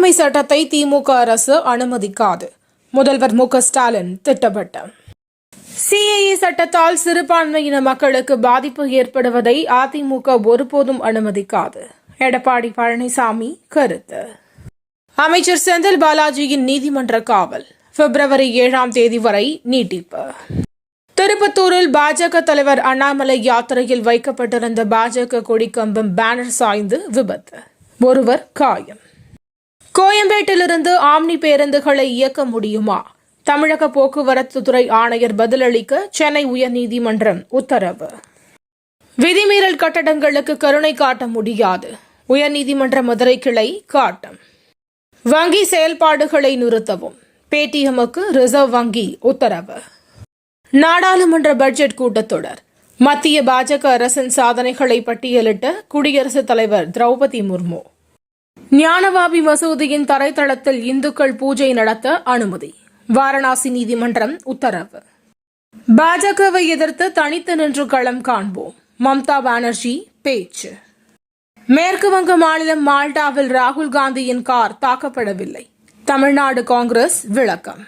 குடியுரிமை சட்டத்தை திமுக அரசு அனுமதிக்காது. முதல்வர் மு க ஸ்டாலின் திட்டவட்டம். சிஏஏ சட்டத்தால் சிறுபான்மையின மக்களுக்கு பாதிப்பு ஏற்படுவதை அதிமுக ஒருபோதும் அனுமதிக்காது. எடப்பாடி பழனிசாமி கருத்து. அமைச்சர் செந்தில் பாலாஜியின் நீதிமன்ற காவல் பிப்ரவரி 7 வரை நீட்டிப்பு. திருப்பத்தூரில் பாஜக தலைவர் அண்ணாமலை யாத்திரையில் வைக்கப்பட்டிருந்த பாஜக கொடிக்கம்பம் பேனர் சாய்ந்து விபத்து, ஒருவர் காயம். கோயம்பேட்டிலிருந்து ஆம்னி பேருந்துகளை இயக்க முடியுமா? தமிழக போக்குவரத்து துறை ஆணையர் பதிலளிக்க சென்னை உயர்நீதிமன்றம் உத்தரவு. விதிமீறல் கட்டடங்களுக்கு கருணை காட்ட முடியாது. உயர்நீதிமன்ற மதுரை கிளை காட்டம். வங்கி செயல்பாடுகளை நிறுத்தவும் பேடிஎம்முக்கு ரிசர்வ் வங்கி உத்தரவு. நாடாளுமன்ற பட்ஜெட் கூட்டத்தொடர். மத்திய பாஜக அரசின் சாதனைகளை பட்டியலிட்ட குடியரசுத் தலைவர் திரௌபதி முர்மு. ஞானவாபி மசூதியின் தரைத்தளத்தில் இந்துக்கள் பூஜை நடத்த அனுமதி. வாரணாசி நீதிமன்றம் உத்தரவு. பாஜகவை எதிர்த்து தனித்து நின்று களம் காண்போம். மம்தா பானர்ஜி பேச்சு. மேற்கு வங்க மாநிலம் மால்டாவில் ராகுல் காந்தியின் கார் தாக்கப்படவில்லை. தமிழ்நாடு காங்கிரஸ் விளக்கம்.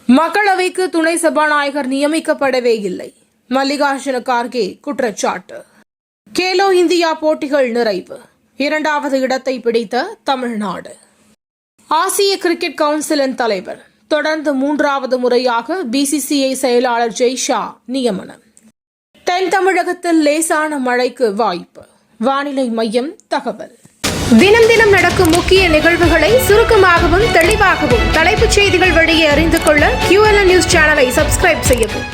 மக்களவைக்கு துணை சபாநாயகர் நியமிக்கப்படவே இல்லை. மல்லிகார்ஜுன கார்கே குற்றச்சாட்டு. கேலோ இந்தியா போட்டிகள் நிறைவு. 2வது இடத்தை பிடித்த தமிழ்நாடு. ஆசிய கிரிக்கெட் கவுன்சிலின் தலைவர் தொடர்ந்து 3வது முறையாக பிசிசிஐ செயலாளர் ஜெய்ஷா நியமனம். தென் தமிழகத்தில் லேசான மழைக்கு வாய்ப்பு. வானிலை மையம் தகவல். தினம் தினம் நடக்கும் முக்கிய நிகழ்வுகளை சுருக்கமாகவும் தெளிவாகவும் தலைப்புச் செய்திகள் வழியே அறிந்து கொள்ள QLN நியூஸ் சேனலை சப்ஸ்கிரைப் செய்யவும்.